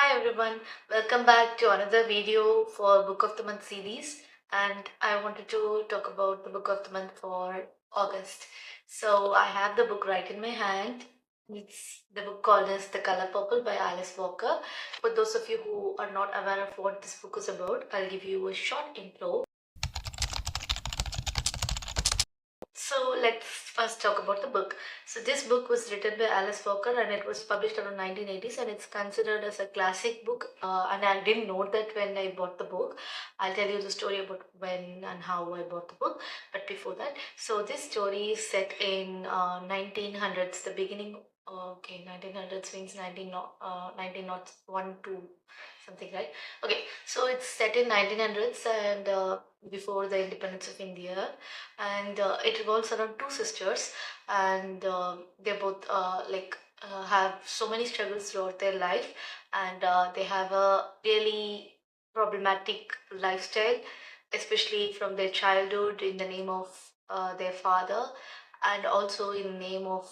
Hi everyone, welcome back to another video for Book of the Month series, and I wanted to talk about the Book of the Month for August. So I have the book right in my hand. It's the book called as The Color Purple by Alice Walker. For those of you who are not aware of what this book is about, I'll give you a short intro. So let's first talk about the book. So this book was written by Alice Walker and it was published around 1980s, and it's considered as a classic book. And I didn't know that when I bought the book. I'll tell you the story about when and how I bought the book. But before that, so this story is set in 1900s, the beginning. Okay, 1900s means 1901 to something, right? Okay, so it's set in 1900s and before the independence of India, and it revolves around two sisters, and they both have so many struggles throughout their life, and they have a really problematic lifestyle, especially from their childhood, in the name of their father, and also in name of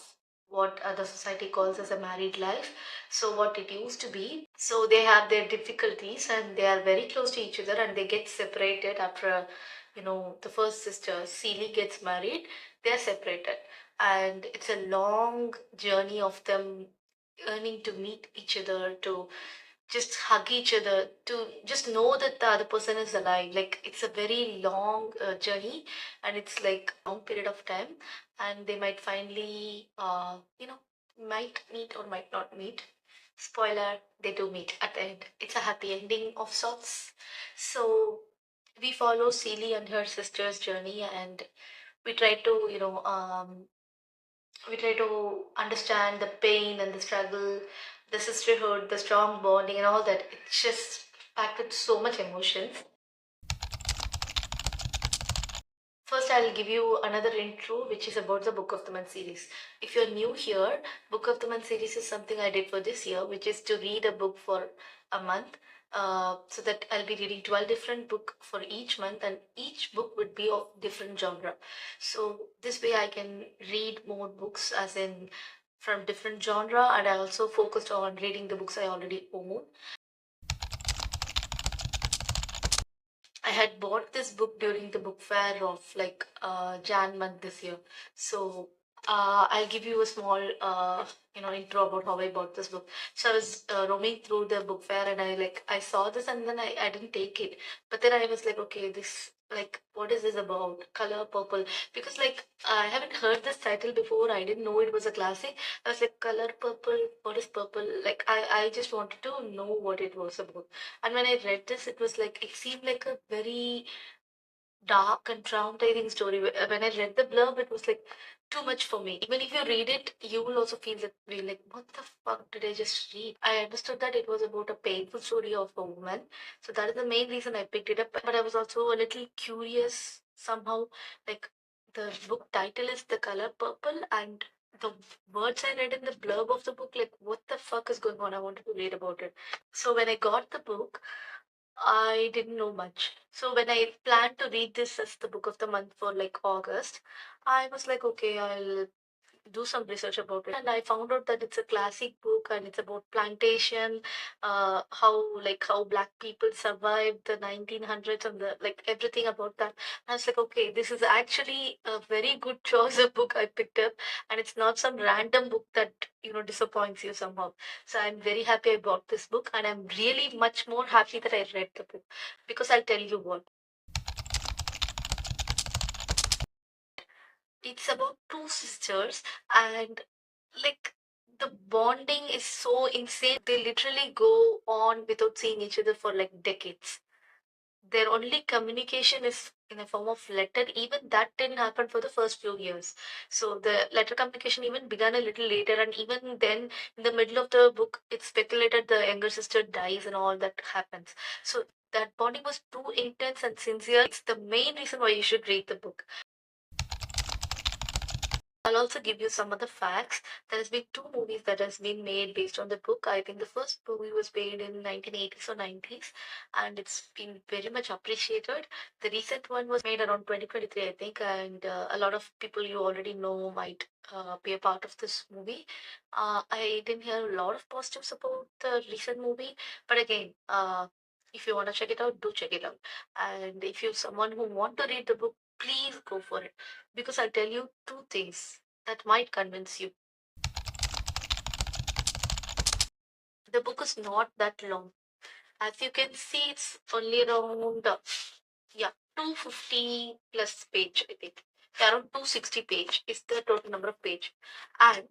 what the society calls as a married life. So what it used to be, so they have their difficulties and they are very close to each other, and they get separated after the first sister, Celie, gets married. They're separated. And it's a long journey of them yearning to meet each other, to just hug each other, to just know that the other person is alive. Like, it's a very long journey, and it's like a long period of time. And they might finally, might meet or might not meet. Spoiler, they do meet at the end. It's a happy ending of sorts. So we follow Celie and her sister's journey, and we try to, we try to understand the pain and the struggle, the sisterhood, the strong bonding, and all that. It's just packed with so much emotions. First, I'll give you another intro, which is about the Book of the Month series. If you're new here, Book of the Month series is something I did for this year, which is to read a book for a month. So that I'll be reading 12 different books for each month, and each book would be of different genre. So this way I can read more books, as in from different genre, and I also focused on reading the books I already own. I had bought this book during the book fair of like Jan month this year. So I'll give you a small intro about how I bought this book. So I was roaming through the book fair, and I saw this, and then I didn't take it. But then I was like, okay, this, like, what is this about? Color Purple. Because like I haven't heard this title before. I didn't know it was a classic. I was like, Color Purple, what is purple? Like I just wanted to know what it was about. And when I read this, it was like, it seemed like a very dark and traumatizing story. When I read the blurb, it was like too much for me. Even if you read it, you will also feel that way, like, what the fuck did I just read? I understood that it was about a painful story of a woman. So that is the main reason I picked it up. But I was also a little curious somehow. Like, the book title is The Color Purple, and the words I read in the blurb of the book, like, what the fuck is going on? I wanted to read about it. So when I got the book, I didn't know much. So when I planned to read this as the book of the month for like August, I was like, okay, I'll do some research about it, and I found out that it's a classic book, and it's about plantation, how black people survived the 1900s, and the like everything about that. I was like, okay, this is actually a very good choice of book I picked up, and it's not some random book that disappoints you somehow. So I'm very happy I bought this book, and I'm really much more happy that I read the book, because I'll tell you what. It's about two sisters, and like the bonding is so insane. They literally go on without seeing each other for like decades. Their only communication is in a form of letter. Even that didn't happen for the first few years. So the letter communication even began a little later, and even then, in the middle of the book, it's speculated the younger sister dies and all that happens. So that bonding was too intense and sincere. It's the main reason why you should read the book. I'll also give you some other facts. There has been two movies that has been made based on the book. I think the first movie was made in 1980s or 90s, and it's been very much appreciated. The recent one was made around 2023, I think, and a lot of people you already know might be a part of this movie. I didn't hear a lot of positives about the recent movie, but again, if you want to check it out, do check it out. And if you're someone who want to read the book, please go for it, because I'll tell you two things that might convince you. The book is not that long. As you can see, it's only around yeah 250 plus page, I think. Yeah, around 260 page is the total number of page, and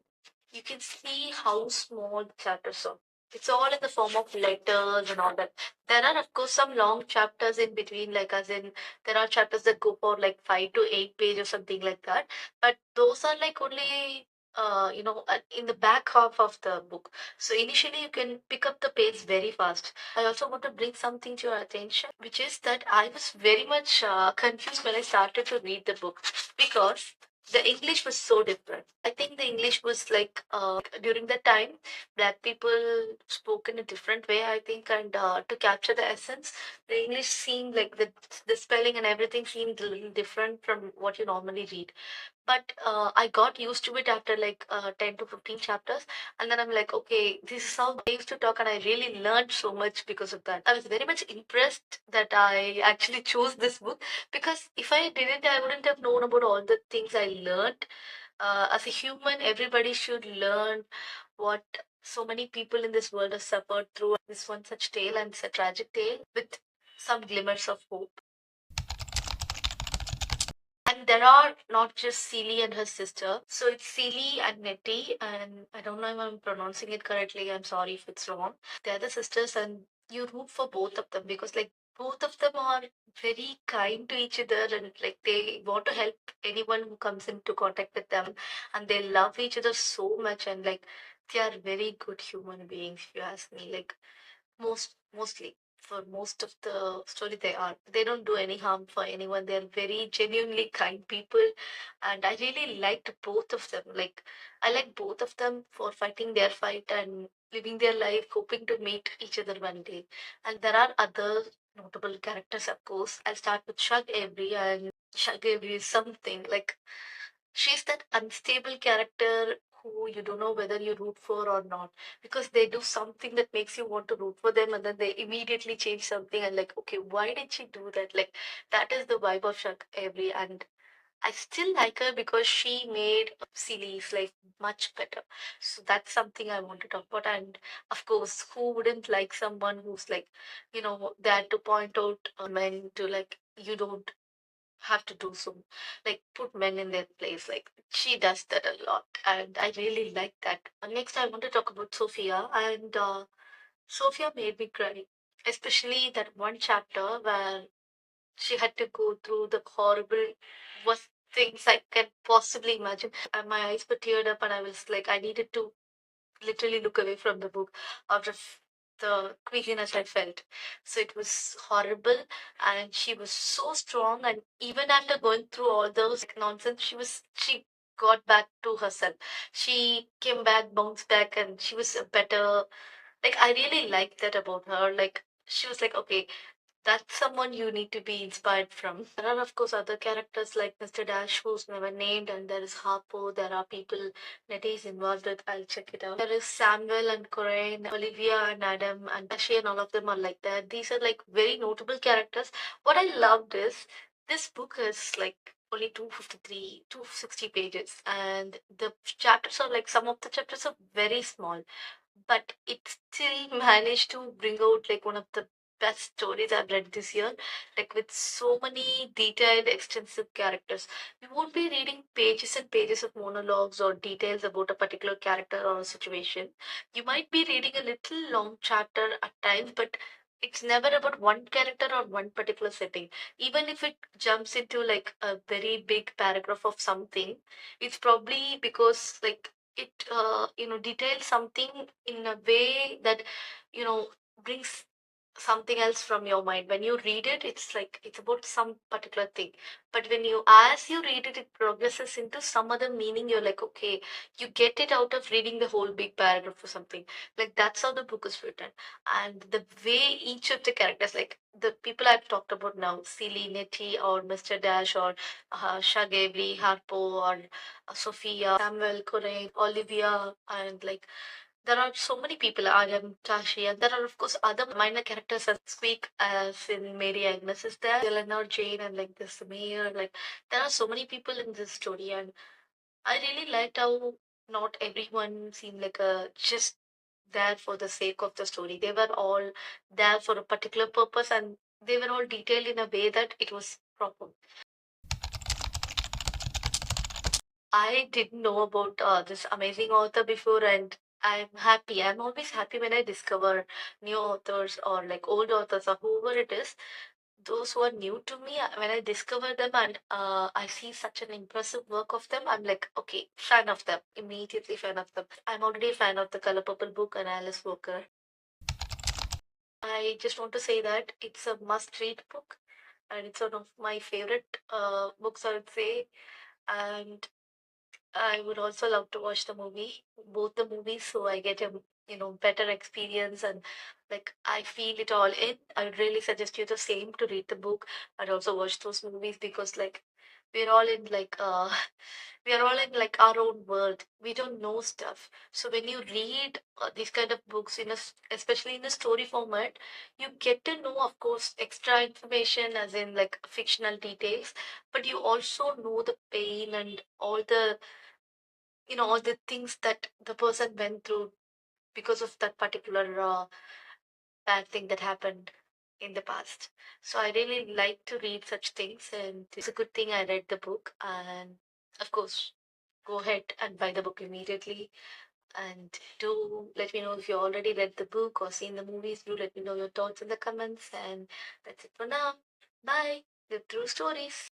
you can see how small the chapters are. It's all in the form of letters and all that. There are, of course, some long chapters in between, like as in there are chapters that go for like 5 to 8 page or something like that. But those are like only in the back half of the book. So initially you can pick up the pace very fast. I also want to bring something to your attention, which is that I was very much confused when I started to read the book, because the English was so different. I think the English was like during that time, black people spoke in a different way, I think, and to capture the essence, the English seemed like the spelling and everything seemed a little different from what you normally read. But I got used to it after like 10 to 15 chapters, and then I'm like, okay, this is how they used to talk, and I really learned so much because of that. I was very much impressed that I actually chose this book, because if I didn't, I wouldn't have known about all the things I learned. As a human, everybody should learn what so many people in this world have suffered through. This one such tale, and it's a tragic tale with some glimmers of hope. And there are not just Celie and her sister. So it's Celie and Nettie, and I don't know if I'm pronouncing it correctly. I'm sorry if it's wrong. They're the sisters, and you root for both of them, because like both of them are very kind to each other, and like they want to help anyone who comes into contact with them, and they love each other so much, and like they are very good human beings, if you ask me. Like mostly for most of the story, they don't do any harm for anyone. They're very genuinely kind people, and I really liked both of them. Like I like both of them for fighting their fight and living their life hoping to meet each other one day. And there are other notable characters, of course. I'll start with Shug Avery, and Shug Avery is something like she's that unstable character who you don't know whether you root for or not, because they do something that makes you want to root for them, and then they immediately change something, and like, okay, why did she do that? Like that is the vibe of Shak Avery, and I still like her because she made Celi's life much better. So that's something I want to talk about. And of course, who wouldn't like someone who's like, there to point out men to like, you don't have to do so, like put men in their place. Like she does that a lot, and I really like that. Next, I want to talk about Sophia, and Sophia made me cry, especially that one chapter where she had to go through the horrible, worst things I can possibly imagine. And my eyes were teared up, and I was like, I needed to literally look away from the book out of the queasiness I felt. So it was horrible, and she was so strong. And even after going through all those like, nonsense, she got back to herself. She came back, bounced back, and she was a better. Like I really liked that about her. Like she was like, okay, that's someone you need to be inspired from. There are, of course, other characters like Mr. Dash, who's never named, and there is Harpo. There are people Nettie is involved with. I'll check it out. There is Samuel and Corinne, Olivia and Adam, and Tashi, and all of them are like that. These are like very notable characters. What I loved is this book is like only 253, 260 pages, and the chapters are like some of the chapters are very small, but it still managed to bring out like one of the best stories I've read this year, like with so many detailed, extensive characters. You won't be reading pages and pages of monologues or details about a particular character or a situation. You might be reading a little long chapter at times, but it's never about one character or one particular setting. Even if it jumps into like a very big paragraph of something, it's probably because like it details something in a way that you know brings something else from your mind. When you read it, it's like it's about some particular thing. But when you, as you read it, it progresses into some other meaning. You're like, okay, you get it out of reading the whole big paragraph or something. Like that's how the book is written. And the way each of the characters, like the people I've talked about now, Celie, Nettie, or Mr. Dash, or Shug Avery, Harpo, or Sophia, Samuel, Corinne, Olivia, and like there are so many people. I am Tashi, and there are of course other minor characters as Squeak, as in Mary Agnes is there, Eleanor Jane, and like this mayor. Like there are so many people in this story, and I really liked how not everyone seemed like a just there for the sake of the story. They were all there for a particular purpose, and they were all detailed in a way that it was proper. I didn't know about this amazing author before, and I'm happy. I'm always happy when I discover new authors or like old authors or whoever it is. Those who are new to me, when I discover them and I see such an impressive work of them, I'm like, okay, fan of them, immediately fan of them. I'm already a fan of the Color Purple book and Alice Walker. I just want to say that it's a must-read book, and it's one of my favorite books, I would say. And I would also love to watch the movie, both the movies, so I get a better experience and like I feel it all in. I would really suggest you the same to read the book and also watch those movies because like we're all in like we are all in like our own world. We don't know stuff. So when you read these kind of books in especially in a story format, you get to know, of course, extra information as in like fictional details, but you also know the pain and all the all the things that the person went through because of that particular bad thing that happened in the past. So I really like to read such things, and it's a good thing I read the book. And of course, go ahead and buy the book immediately. And do let me know if you already read the book or seen the movies. Do let me know your thoughts in the comments. And that's it for now. Bye. The true stories.